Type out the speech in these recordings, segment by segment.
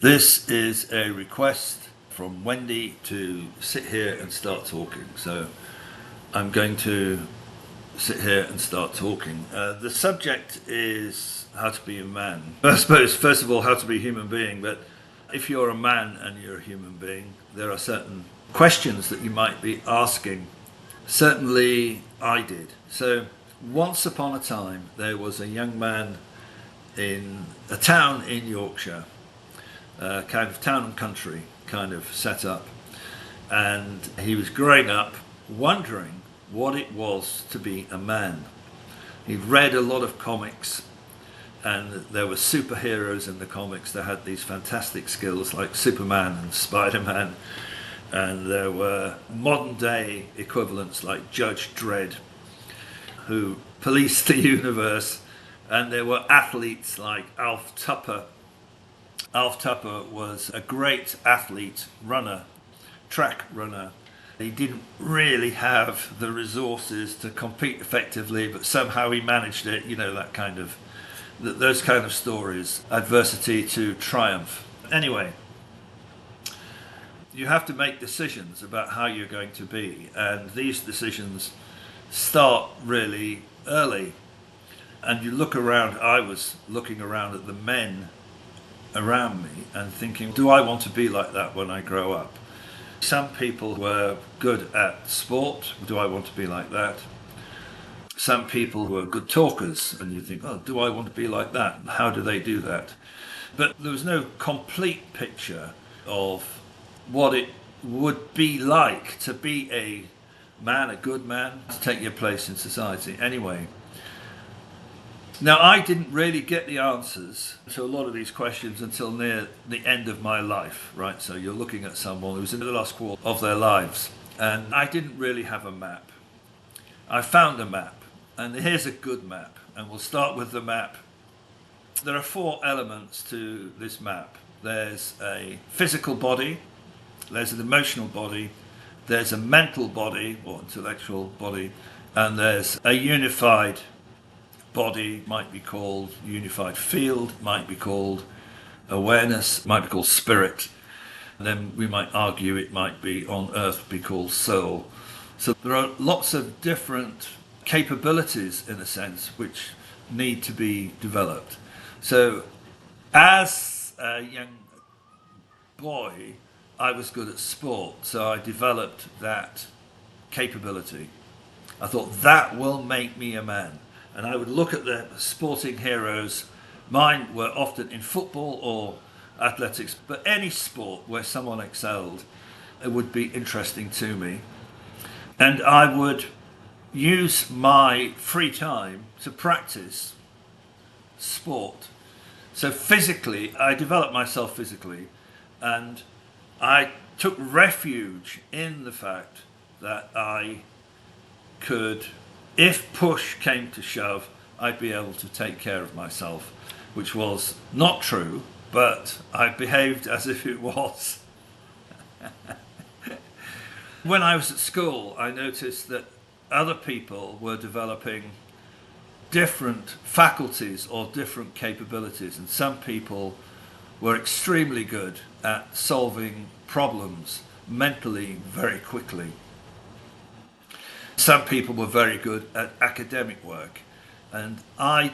This is a request from Wendy to sit here and start talking. So I'm going to sit here and start talking. The subject is how to be a man. I suppose, first of all, how to be a human being. But if you're a man and you're a human being, there are certain questions that you might be asking. Certainly I did. So once upon a time, there was a young man in a town in Yorkshire, kind of town and country kind of set up. And he was growing up wondering what it was to be a man. He'd read a lot of comics, and there were superheroes in the comics that had these fantastic skills like Superman and Spider-Man. And there were modern day equivalents like Judge Dredd, who policed the universe. And there were athletes like Alf Tupper. Alf Tupper was a great athlete, runner, track runner. He didn't really have the resources to compete effectively, but somehow he managed it, that kind of, those kind of stories, adversity to triumph. Anyway, you have to make decisions about how you're going to be, and these decisions start really early. And you look around, I was looking around at the men around me and thinking, do I want to be like that when I grow up? Some people were good at sport. Do I want to be like that? Some people were good talkers, and you think, oh, do I want to be like that? How do they do that? But there was no complete picture of what it would be like to be a man, a good man, to take your place in society. Anyway, now I didn't really get the answers to a lot of these questions until near the end of my life, right? So you're looking at someone who's in the last quarter of their lives, and I didn't really have a map. I found a map, and here's a good map, and we'll start with the map. There are 4 elements to this map. There's a physical body, there's an emotional body, there's a mental body or intellectual body, and there's a unified body, might be called unified field, might be called awareness, might be called spirit. And then we might argue it might be on earth be called soul. So there are lots of different capabilities, in a sense, which need to be developed. So as a young boy, I was good at sport, so I developed that capability. I thought that will make me a man. And I would look at the sporting heroes. Mine were often in football or athletics, but any sport where someone excelled, it would be interesting to me. And I would use my free time to practice sport. So physically, I developed myself physically, and I took refuge in the fact that I could, if push came to shove, I'd be able to take care of myself, which was not true, but I behaved as if it was. When I was at school, I noticed that other people were developing different faculties or different capabilities, and some people were extremely good at solving problems mentally very quickly. Some people were very good at academic work, and I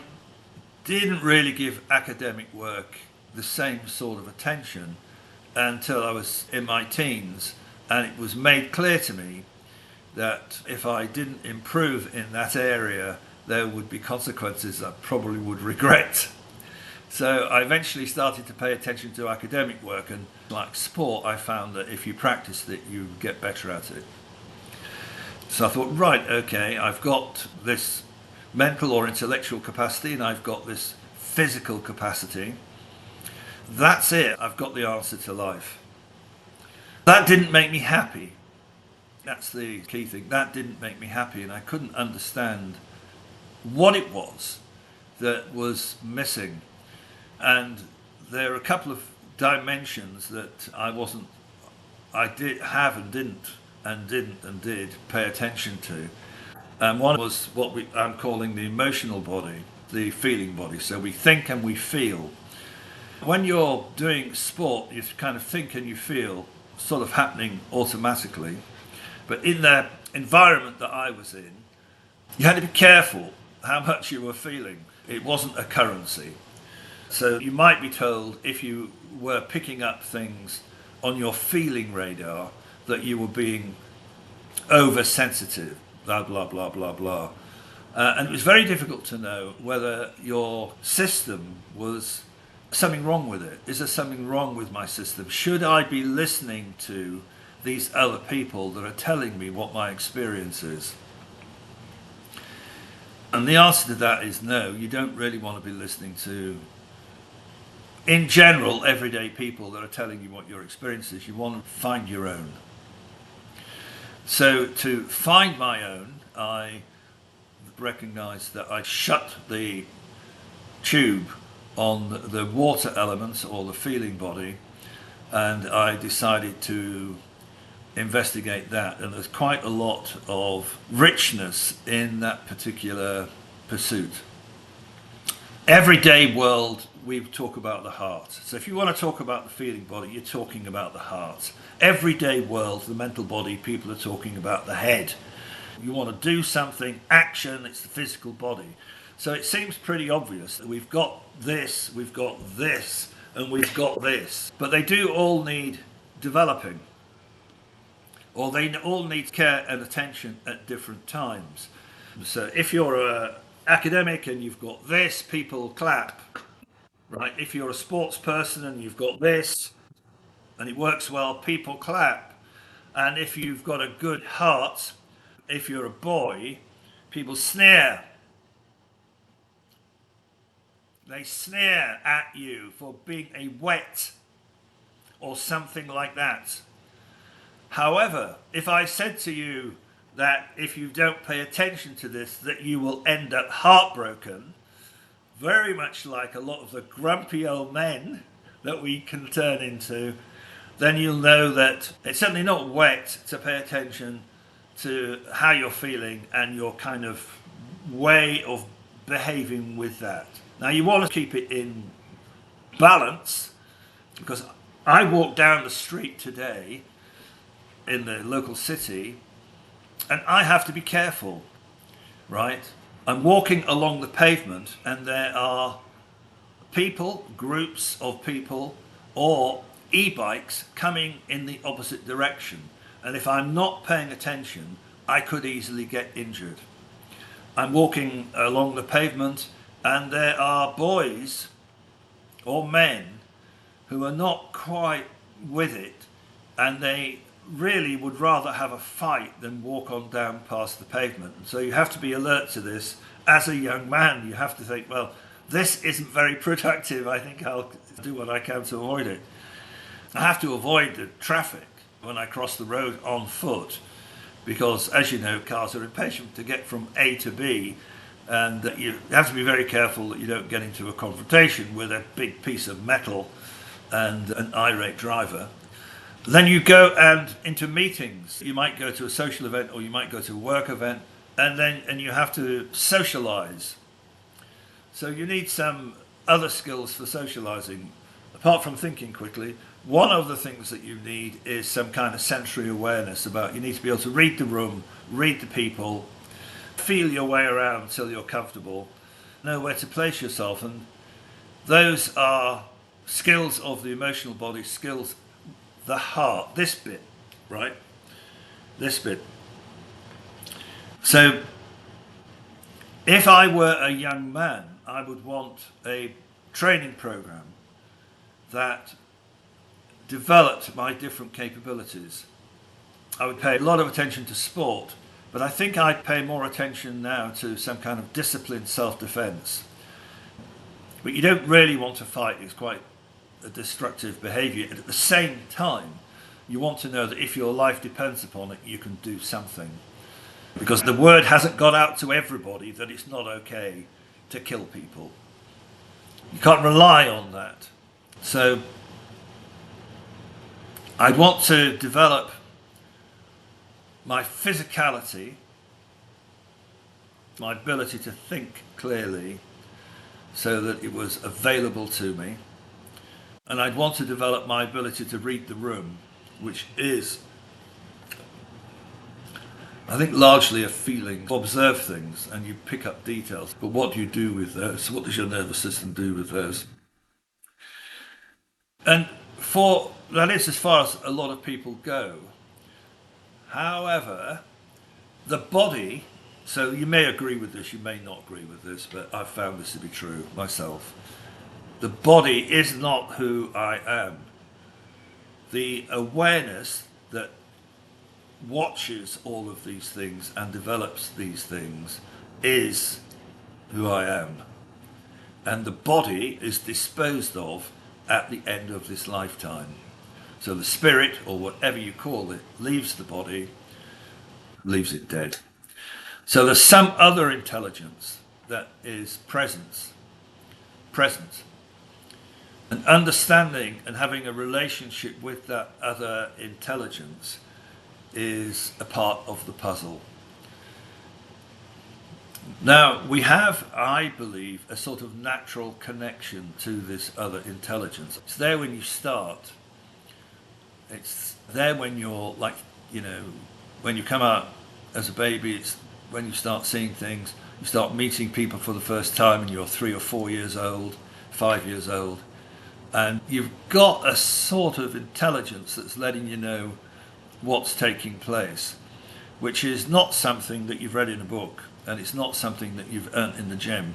didn't really give academic work the same sort of attention until I was in my teens, and it was made clear to me that if I didn't improve in that area, there would be consequences I probably would regret. So I eventually started to pay attention to academic work, and like sport, I found that if you practiced it, you get better at it. So I thought, right, okay, I've got this mental or intellectual capacity, and I've got this physical capacity. That's it. I've got the answer to life. That didn't make me happy. That's the key thing. That didn't make me happy, and I couldn't understand what it was that was missing. And there are a couple of dimensions that I did have and did pay attention to. And one was what I'm calling the emotional body. the feeling body. So we think and we feel. When you're doing sport, you kind of think and you feel sort of happening automatically. But in the environment that I was in, you had to be careful how much you were feeling. It wasn't a currency. So you might be told, if you were picking up things on your feeling radar, that you were being oversensitive, blah, blah, blah, blah, blah. And it was very difficult to know whether your system was something wrong with it. Is there something wrong with my system? Should I be listening to these other people that are telling me what my experience is? And the answer to that is no, you don't really want to be listening to, in general, everyday people that are telling you what your experience is. You want to find your own. So to find my own, I recognized that I shut the tube on the water elements or the feeling body, and I decided to investigate that. And there's quite a lot of richness in that particular pursuit. Everyday world, we talk about the heart. So if you want to talk about the feeling body, you're talking about the heart. Everyday world, the mental body, people are talking about the head. You want to do something, action, it's the physical body. So it seems pretty obvious that we've got this, and we've got this. But they do all need developing. Or they all need care and attention at different times. So if you're an academic and you've got this, people clap. Right? If you're a sports person and you've got this, and it works well, people clap. And if you've got a good heart, if you're a boy, people sneer. They sneer at you for being a wet or something like that. However, if I said to you that if you don't pay attention to this, that you will end up heartbroken, very much like a lot of the grumpy old men that we can turn into, then you'll know that it's certainly not wet to pay attention to how you're feeling and your kind of way of behaving with that. Now you want to keep it in balance, because I walked down the street today in the local city and I have to be careful, right? I'm walking along the pavement and there are people, groups of people, or e-bikes coming in the opposite direction. And if I'm not paying attention, I could easily get injured. I'm walking along the pavement and there are boys or men who are not quite with it, and they really would rather have a fight than walk on down past the pavement. So you have to be alert to this. As a young man, you have to think, well, this isn't very productive. I think I'll do what I can to avoid it. I have to avoid the traffic when I cross the road on foot, because, as you know, cars are impatient to get from A to B, and you have to be very careful that you don't get into a confrontation with a big piece of metal and an irate driver. Then you go and into meetings. You might go to a social event or you might go to a work event, and you have to socialize. So you need some other skills for socializing. Apart from thinking quickly, one of the things that you need is some kind of sensory awareness about, you need to be able to read the room, read the people, feel your way around until you're comfortable, know where to place yourself. And those are skills of the emotional body, skills, the heart, this bit, right? This bit. So if I were a young man, I would want a training program that developed my different capabilities. I would pay a lot of attention to sport, but I think I'd pay more attention now to some kind of disciplined self-defense. But you don't really want to fight. It's quite a destructive behavior. And at the same time, you want to know that if your life depends upon it, you can do something. Because the word hasn't got out to everybody that it's not okay to kill people. You can't rely on that. So I want to develop my physicality, my ability to think clearly, so that it was available to me. And I'd want to develop my ability to read the room, which is, I think, largely a feeling. You observe things and you pick up details, but what do you do with those? What does your nervous system do with those? And for that is as far as a lot of people go. However, the body, so you may agree with this, you may not agree with this, but I've found this to be true myself. The body is not who I am. The awareness that watches all of these things and develops these things is who I am. And the body is disposed of at the end of this lifetime. So the spirit, or whatever you call it, leaves the body, leaves it dead. So there's some other intelligence that is present. And understanding and having a relationship with that other intelligence is a part of the puzzle. Now, we have, I believe, a sort of natural connection to this other intelligence. It's there when you start. It's there when you're like, when you come out as a baby. It's when you start seeing things. You start meeting people for the first time and you're 3 or 4 years old, 5 years old. And you've got a sort of intelligence that's letting you know what's taking place, which is not something that you've read in a book, and it's not something that you've earned in the gym.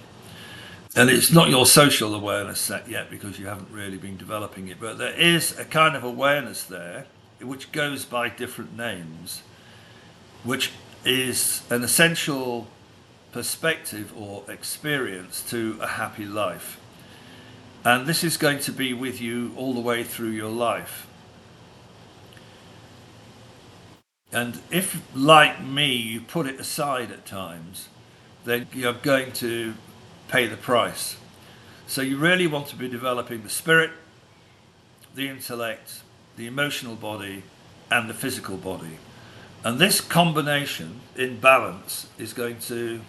And it's not your social awareness set yet because you haven't really been developing it, but there is a kind of awareness there which goes by different names, which is an essential perspective or experience to a happy life. And this is going to be with you all the way through your life. And if, like me, you put it aside at times, then you're going to pay the price. So you really want to be developing the spirit, the intellect, the emotional body, and the physical body. And this combination in balance is going to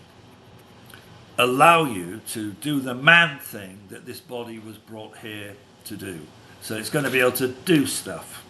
allow you to do the man thing that this body was brought here to do. So it's going to be able to do stuff.